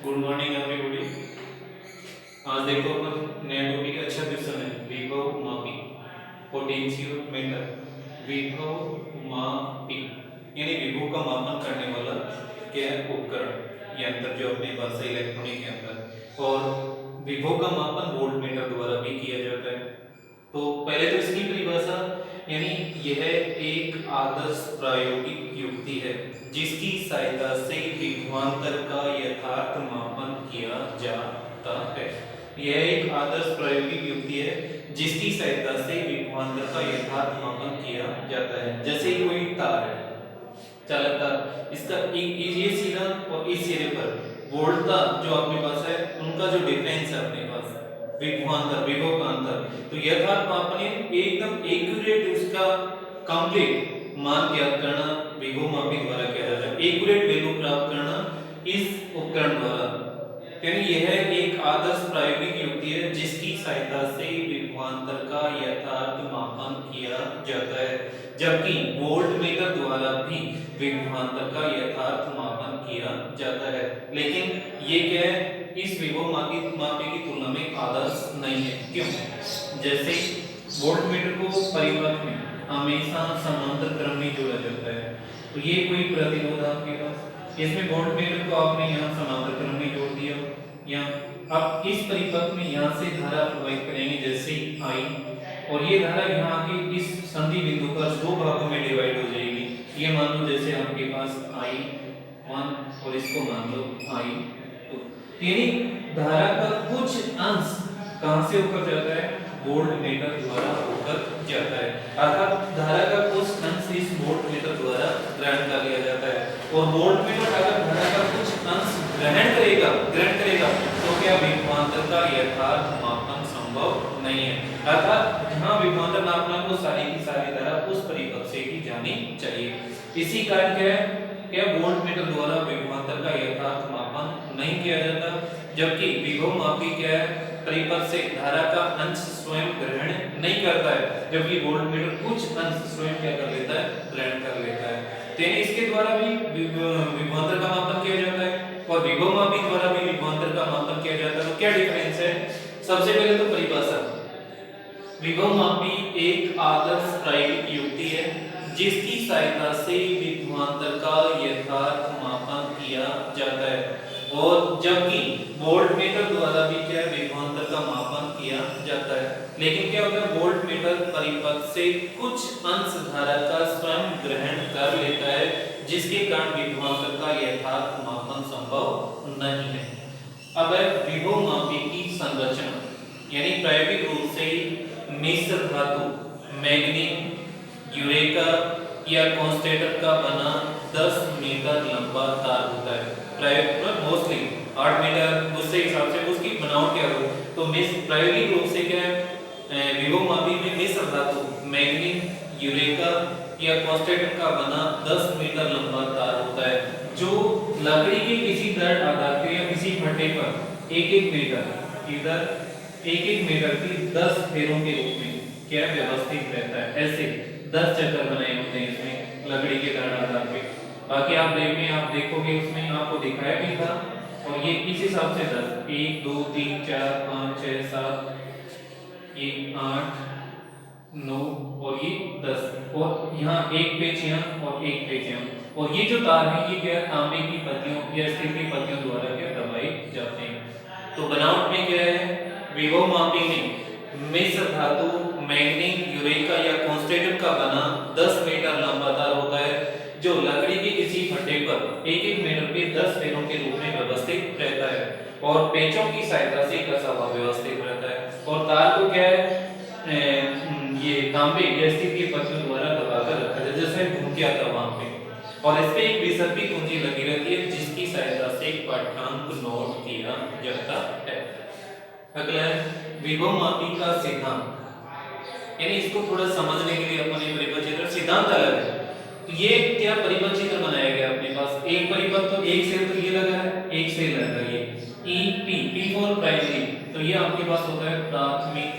Good morning everybody. आज देखो अपन नया टॉपिक अच्छा क्वेश्चन है, विभव मापी, पोटेंशियोमीटर। विभव मापी यानी विभव का मापन करने वाला क्या है? उपकरण, यंत्र जो अपने पास है इलेक्ट्रॉनिक यंत्र। और विभव का मापन वोल्टमीटर द्वारा भी किया जाता है। तो पहले तो इसकी परिभाषा, यानी यह एक आदर्श प्रायोगिक युक्ति है जिसकी सहायता से विभवांतर का यथार्थ मापन किया जाता है। यह एक आदर्श प्रायोगिक युक्ति है जिसकी सहायता से विभवांतर का यथार्थ मापन किया जाता है। जैसे कोई तार है, चालक तार, इसका एक ये सिरा और इस सिरे पर वोल्टता जो आपके पास है, उनका जो डिफरेंस है अपने पास, विभवांतर, विभव का अंतर, तो यथार्थ मापन एकदम एक्यूरेट उसका कंप्लीट मान ज्ञात करना विभव मापी द्वारा किया जाता है। एक्यूरेट वैल्यू प्राप्त करना इस उपकरण द्वारा, यानी यह एक आदर्श प्रायोगिक युक्ति है जिसकी सहायता से विभवांतर का यथार्थ मापन किया जाता है, जबकि वोल्टमीटर द्वारा भी विभवांतर का यथार्थ मापन किया जाता है। लेकिन ये क्या है, इस विभव मापी की तुलना में आदर्श नहीं है। क्यों? जैसे वोल्टमीटर को परिपथ में हमेशा समांतर क्रम में जोड़ा जाता है, तो ये कोई प्रतिरोध आपके पास, इसमें वोल्टमीटर को आपने यहाँ समांतर क्रम में जोड़ दिया। यहाँ अब इस परिपथ में यहाँ से धारा प्रवाहित करेंगे, जैसे आई, और ये धारा यहाँ आके इस संधि बिंदु पर दो भागों में डिवाइड हो जाएगी। ये मान लो जैसे आपके पास आई 1 और इसको मान लो आई 2, यानी धारा का कुछ अंश कहां से होकर जाता है? वोल्टमीटर द्वारा होकर जाता है। अर्थात धारा का कुछ अंश इस वोल्टमीटर द्वारा ग्रहण कर लिया जाता है। और वोल्टमीटर अगर धारा का कुछ अंश ग्रहण करेगा तो क्या विभवांतर का यथार्थ मापन संभव नहीं है। अर्थात जहां विभवांतर नापना को सारी की सारी धारा उस परिपथ से ही जानी चाहिए। इसी कारण क्या है, क्या वोल्टमीटर द्वारा विभवांतर का यथार्थ मापन नहीं किया जाता, जबकि विभव मापी क्या है, परिपथ से धारा का अंश स्वयं ग्रहण नहीं करता है, जबकि वोल्टमीटर कुछ अंश स्वयं क्या कर लेता है? ग्रहण कर लेता है। तो इसके द्वारा भी विभवांतर का मापन किया जाता है और विभव मापी द्वारा भी विभवांतर का मापन किया जाता है। तो क्या डिफरेंस है? सबसे पहले तो परिभाषा, विभव मापी एक आदर्श प्रायोगिक युक्ति है जिसकी सहायता से विभवांतर का यथार्थ मापन किया जाता है, और जबकि वोल्टमीटर द्वारा भी क्या विभवांतर का मापन किया जाता है। लेकिन क्या होता है, वोल्टमीटर परिपथ से कुछ अंश धारा का स्वयं ग्रहण कर लेता है, जिसके कारण विभवांतर का यथार्थ मापन संभव नहीं है। अब है विभव मापी की संरचना, यानी प्रायोगिक रूप से मिश्र धातु, मैग्नीज, यूरेका या कॉन्स्टेटर का बना 10 मीटर लंबा तार होता है। प्रायोगिक मोस्टली 8 मीटर, उससे हिसाब से उसकी बनावट क्या हो, तो प्रायोगिक रूप से क्या है, विभव मापी में मिश्र धातु, मैग्नीज, यूरेका या कॉन्स्टेटर का बना 10 मीटर लंबा तार होता है, जो लकड़ी के किसी दृढ़ आधार पे या किसी फट्टे पर एक-एक मीटर, इधर एक-एक मीटर की 10 फेरों के रूप में क्या व्यवस्थित रहता है। ऐसे 10 चक्कर बनाए होते हैं इसमें लकड़ी के दृढ़ आधार पे। बाकी आप देखोगे उसमें आपको दिखाया भी था, और ये इस हिसाब से 10, 1 2 3 4 5 6 7, ये 8 9 और ये 10, और यहाँ एक पेच यहाँ और एक पेच यहाँ, और ये जो तार है ये क्या तांबे की पत्तियों या स्टील की पत्तियों द्वारा क्या दबाए जाते हैं। तो बनावट में क्या है, विभव मापी में मिश्र धातु, मैग्नीज, यूरेका या कॉन्स्टेंट का बना 10 मीटर लंबा तार होता है, जो लकड़ी के किसी फट्टे पर एक-एक मीटर पे 10 फेरों के रूप में व्यवस्थित रहता है, और पेचों की सहायता से कसा हुआ व्यवस्थित रहता है। और तार को क्या है, ये तांबे या स्टील की पत्तियों द्वारा दबाकर रखा जाता है, जैसे घूम के आता वहां पे, और इस पे एक विसर्पी कुंजी लगी रहती है जिसकी सहायता से पाठ्यांक नोट किया जाता है। अगला है विभव मापी का सिद्धांत, यानी इसको थोड़ा समझने के लिए अपने परिपथ चित्र सिद्धांत अलग है। तो ये क्या परिपथ चित्र बनाया गया अपने पास, एक परिपथ, तो एक सेल तो ये लगा है, एक सेल लगा ये ई पी फॉर प्राइमरी, तो ये आपके पास होता है प्राथमिक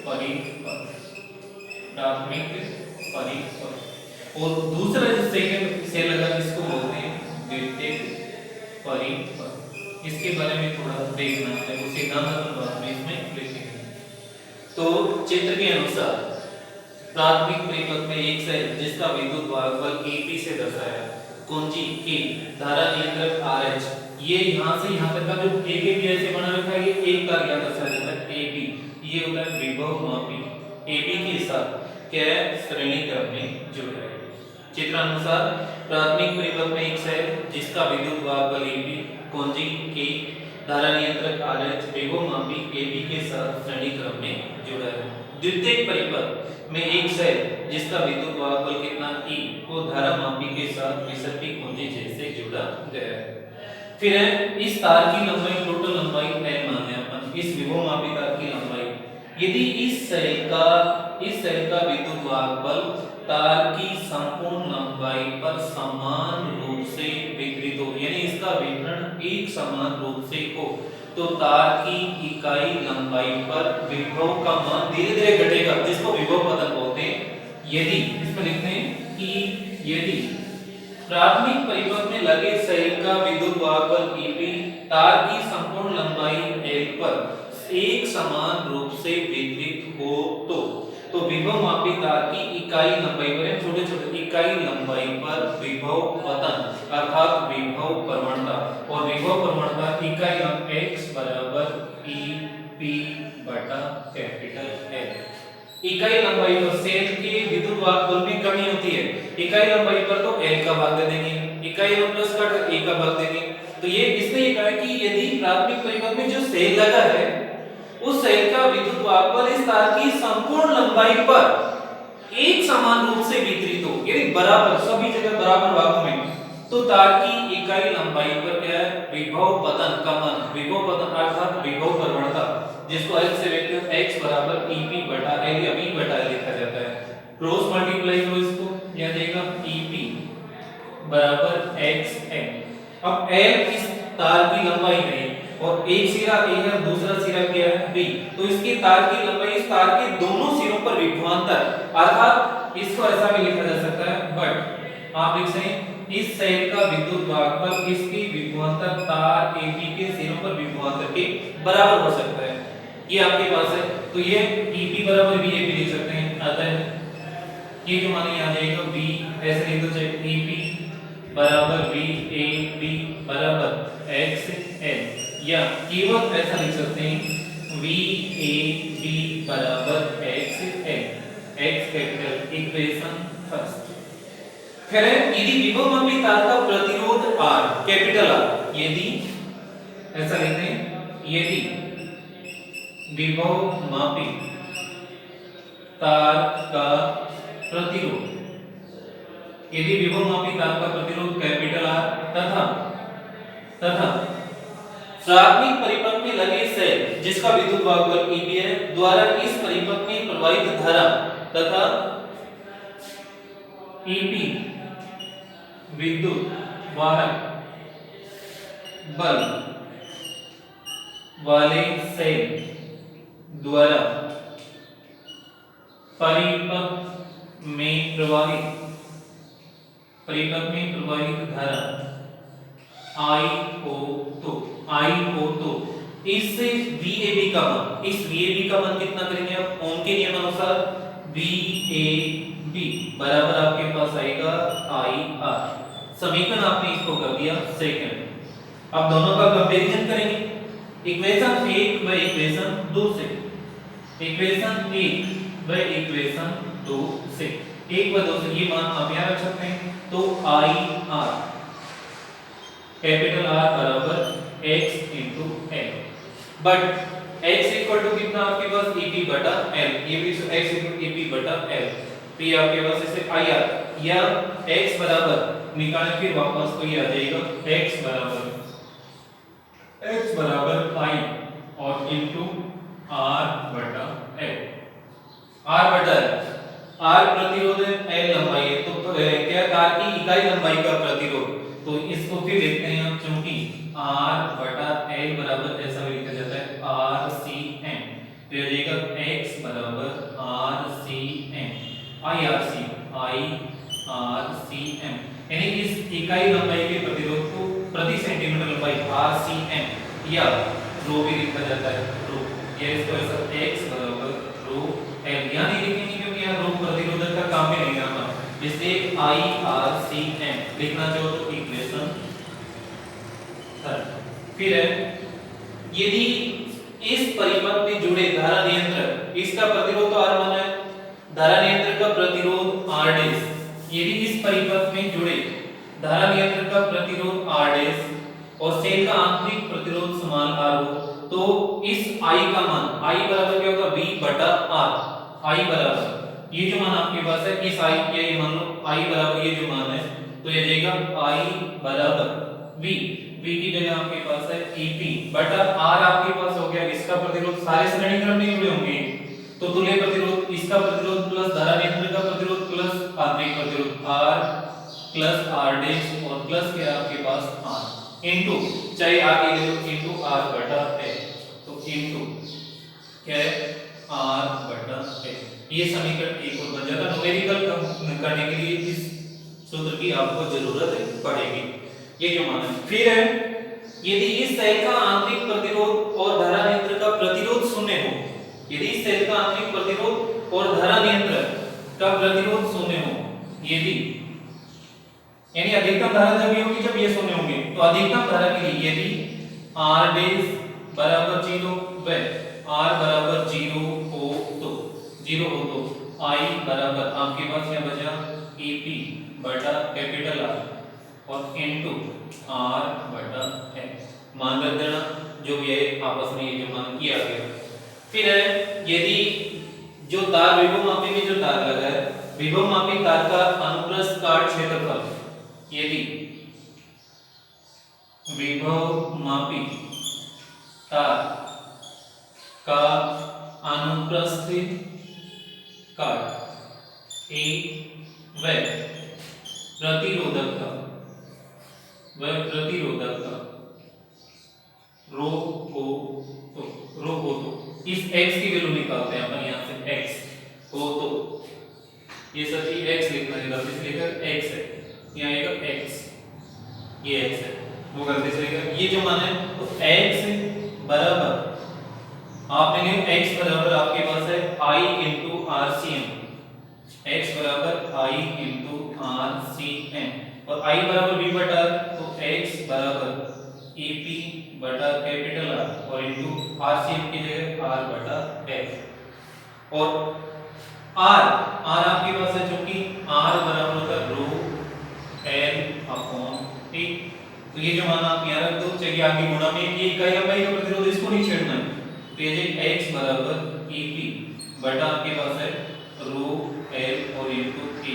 परिपथ, प्राथमिक परिपथ, और दूसरा जो सेकंड सेल लगा इसको बोलते हैं द्वितीयक परिपथ। इसके बारे में थोड़ा देखना है, वो सिद्धांत अपन बाद में इसमें लिखेंगे। तो चित्र के अनुसार प्राथमिक परिपथ में एक सेल जिसका विद्युत भागफल AP से दर्शाया, कुंजी K, धारा नियंत्रक RH, ये यहां से यहां तक का जो AKB ऐसे बना रखा है, ये एक तार क्या दर्शाया जाता है AB, ये होता है विभव मापी AB के साथ क्या श्रेणी क्रम में जुड़ा है। चित्रानुसार प्राथमिक परिपथ में एक सेल जिसका विद्युत भागफल AP, कुंजी K, धारा नियंत्रक RH, विभव मापी AB के साथ श्रेणी क्रम में जुड़ा है। द्वितीयक परिपथ में एक सेल जिसका विद्युत भागफल कितना E को धारा मापी के साथ विसर्पी कुंजी जैसे जुड़ा गया है। फिर है इस तार की लंबाई, टोटल लंबाई L मान लें अपन, इस विभव मापी तार की लंबाई, यदि इस सेल का विद्युत भागफल तार की संपूर्ण लंबाई पर समान रूप से वितरित हो, यानी इसका वितरण एक समान रूप से हो, तो तार की इकाई लंबाई पर विभव का मान धीरे धीरे घटेगा, जिसको विभव पतन बोलते हैं। यदि इसमें लिखते हैं कि यदि प्राथमिक परिपथ में लगे सेल का विद्युत भागफल EP तार की संपूर्ण लंबाई L पर एक समान रूप से वितरित हो, तो विभव मापी तार की इकाई लंबाई पर, छोटे छोटे इकाई लंबाई पर विभव पतन अर्थात विभव प्रवणता, और विभव प्रवणता इकाई लंबाई x बराबर EP बटा कैपिटल L। इकाई लंबाई पर सेल के विद्युत भागफल में कमी होती है, इकाई लंबाई पर तो L का भाग दे देंगे, इकाई लंबाई प्लस का A का भाग देंगे। तो ये इसने ये कहा कि यदि प्राथमिक परिपथ में जो सेल लगा है उस सेल का विद्युत भागफल इस तार की संपूर्ण लंबाई पर एक समान रूप से वितरित हो, यानी बराबर सभी जगह बराबर भागों में, तो तार की इकाई लंबाई पर क्या है विभव पतन का मान, विभव पतन अर्थात विभव प्रवणता, जिसको L से लिखते हैं x बराबर EP बटा L या V बटा L लिखा जाता है। क्रॉस मल्टीप्लाई करो इसको, यह देगा EP बराबर xn। अब L इस तार की लंबाई है और एक सिरा A है, दूसरा सिरा क्या है B, तो इसकी तार की लंबाई इस तार के दोनों सिरों पर विभवांतर, अर्थात इसको ऐसा भी लिखा जा सकता है, बट आप लिख सकते हैं इस सेल का विद्युत भागफल इसकी विभवांतर तार AB के सिरों पर विभवांतर के बराबर हो सकता है, ये आपके पास है। तो ये EP बराबर VAB लिख सकते हैं, आता है ये जो माने आ जाएगा V, ऐसे लिख दो चाहे EP बराबर VAB बराबर XN, या केवल ऐसा लिख सकते हैं VAB बराबर XN, X capital equation first. फिर यदि विभव मापी तार का प्रतिरोध R कैपिटल R, यदि ऐसा लिखते हैं यदि विभव मापी तार का प्रतिरोध, यदि विभव मापी तार का प्रतिरोध कैपिटल R तथा प्राथमिक परिपथ में लगे सेल जिसका विद्युत भागफल EP है द्वारा इस परिपथ में प्रवाहित धारा तथा EP विद्युत वाहक बल वाले सेल द्वारा परिपथ में प्रवाहित धारा I हो तो इस VAB का मान, इस VAB का मान कितना करेंगे आप ओम के नियम अनुसार, VAB बराबर आपके पास आएगा IR। समीकरण आपने इसको कर दिया सेकंड। अब दोनों का कंपैरिजन करेंगे, इक्वेशन 1 व इक्वेशन 2 से, इक्वेशन 1 व इक्वेशन 2 से, 1 व 2 से ये मान आप यहां रख सकते हैं। तो IR कैपिटल R बराबर x into L, but x equal to कितना आपके पास EP बटा L, ये भी x इक्वल टू EP बटा L, तो ये आपके पास इसे IR या x बराबर निकालें फिर वापस, तो ये आ जाएगा x बराबर I और इनटू R बटा L, R बटा R प्रतिरोध है, L लंबाई है, तो क्या तार की इकाई लंबाई का प्रतिरोध, तो इसको फिर देखते हैं हम, क्योंकि R बटा L बराबर ऐसा भी लिखा जाता है RCM, तो ये जाएगा x बराबर RCM IRCM, यानी इस इकाई लंबाई के प्रतिरोध को प्रति सेंटीमीटर लंबाई RCM या रो भी लिखा जाता है रो, या इसको ऐसा x बराबर रो l, यहाँ नहीं लिखेंगे क्योंकि यहाँ रो प्रतिरोधक का काम भी नहीं करना, इसलिए IRCM लिखना चाहो तो इक्वेशन थर्ड। फिर है यदि इस परिपथ में जुड़े धारा नियंत्रक, इसका प्रतिरोध तो R1 है, धारा नियंत्रक का प्रतिरोध R डैश, यदि इस परिपथ में जुड़े धारा नियंत्रक का प्रतिरोध R डैश और सेल का आंतरिक प्रतिरोध समान R हो, तो इस I का मान I बराबर क्या होगा V बटा R। I बराबर ये जो मान आपके पास है इस I के, ये मान लो I बराबर ये जो मान है तो ये जाएगा I बराबर V, V की जगह आपके पास है EP बटा R आपके पास हो गया, इसका प्रतिरोध सारे श्रेणी क्रम में जुड़े होंगे तो तुल्य प्रतिरोध, इसका प्रतिरोध प्लस धारा नियंत्रक का प्रतिरोध प्लस आंतरिक प्रतिरोध R प्लस R डैश और प्लस क्या आपके पास R इनटू, चाहे आगे ले लो इनटू R बटा L, तो इनटू क्या है R बटा L। ये समीकरण एक और बन जाता है। न्यूमेरिकल करने के लिए इस सूत्र की आपको जरूरत पड़ेगी, ये जो मान है। फिर है यदि इस सेल का आंतरिक प्रतिरोध और धारा नियंत्रक का प्रतिरोध शून्य हो, यदि इस सेल का आंतरिक प्रतिरोध और धारा नियंत्रक का प्रतिरोध शून्य हो, यदि यानी अधिकतम धारा जब ये होगी जब ये शून्य होंगे, तो अधिकतम धारा के लिए यदि R डैश बराबर 0 व R बराबर 0 हो तो I बराबर आपके पास क्या बचा EP बटा कैपिटल R और इनटू R बटा L, मान रख देना जो भी है आपस में ये जो मान किया गया। फिर है यदि जो तार विभव मापी में जो तार लगा है, विभव मापी तार का अनुप्रस्थ काट क्षेत्रफल, यदि विभव मापी तार का अनुप्रस्थ काट A व प्रतिरोधक का रो हो तो इस x की वैल्यू निकालते हैं अपन, यहां से x हो तो ये सभी x लिखना है, गलती से लिखा x है, यहाँ आएगा x, ये x है वो गलती से लिखा, ये जो मान है तो x बराबर आपने लिखा x बराबर आपके पास है I into RCM, x बराबर I into RCM और I बराबर V बटा, तो x बराबर EP बटा कैपिटल R और इनटू RCM की जगह R बटा L और R आपके पास है जो कि R बराबर होता है रो L अपॉन T, तो ये जो मान आप यहाँ रख दो, चाहिए आगे गुणा में ये इकाई लंबाई का प्रतिरोध इसको नहीं छेड़ना है, तो ये x बराबर EP बटा आपके पास है रो L और इनटू T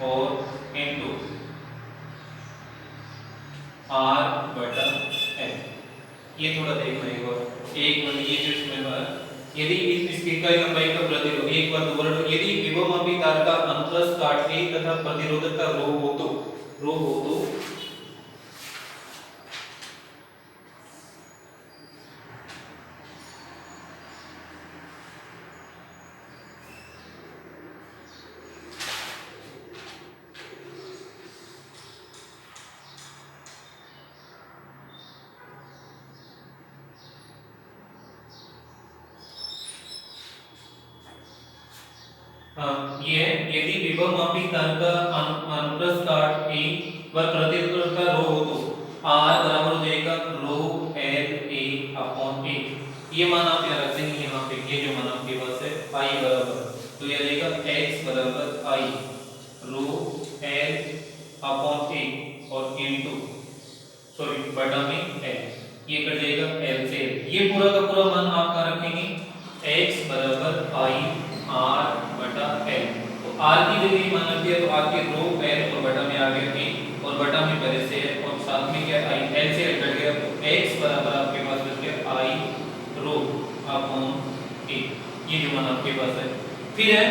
और इनटू R बटा L। ये थोड़ा देखना एक बार, एक मिनट, ये जो इसमें बात यदि इसकी इकाई लंबाई का प्रतिरोध एक बार दोबारा, यदि विभव मापी तार का अनुप्रस्थ काट A तथा प्रतिरोधक का रो हो तो ये यदि विभव मापी तार का अनुप्रस्थ काट A व प्रतिरोधक का रो हो तो R बराबर हो जाएगा रो L A अपॉन A, ये मान आप यहाँ रख देंगे, यहाँ पे ये जो मान आपके पास है I बराबर, तो ये आएगा x बराबर I rho L upon A और इनटू सॉरी बटा में L, ये कट जाएगा L से L, ये पूरा का पूरा मान आप कहाँ रखेंगे x बराबर I R बटा L, तो R की जगह मान रख दिया तो आपके रो L और बटा में आ गया A और बटा में पहले से है और साथ में क्या I L से L कट गया, तो x बराबर आपके पास बच गया I रो अपॉन A, ये जो मान आपके पास है। फिर है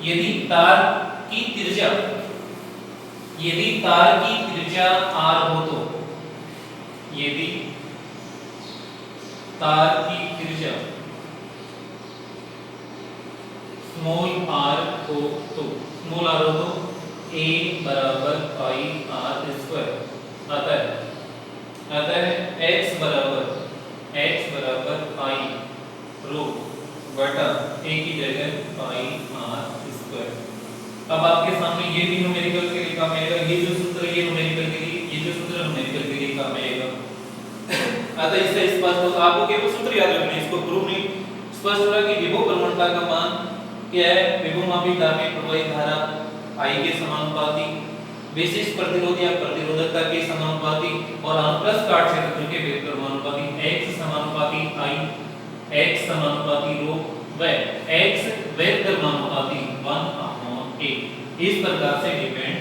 यदि तार की त्रिज्या R हो तो, यदि तार की त्रिज्या स्मॉल r हो तो a बराबर पाई r स्क्वायर आता है x बराबर बटा ए की जगह पाई आर स्क्वायर। अब आपके सामने ये भी न्यूमेरिकल के लिए काम आएगा, ये जो सूत्र है ये न्यूमेरिकल के लिए, ये जो सूत्र है न्यूमेरिकल के लिए काम आएगा। अतः इससे स्पष्ट हो, आपको केवल सूत्र याद रखना है, इसको प्रूव नहीं। स्पष्ट हो रहा है कि विभव प्रवणता का मान क्या है, विभव मापी तार में प्रवाहित धारा I के समानुपाती, विशिष्ट प्रतिरोध या प्रतिरोधकता के समानुपाती और अनुप्रस्थ काट क्षेत्र के वेग समानुपाती, x समानुपाती I, x समानुपाती ρ व x वेग समानुपाती 1/a। इस प्रकार से डिपेंड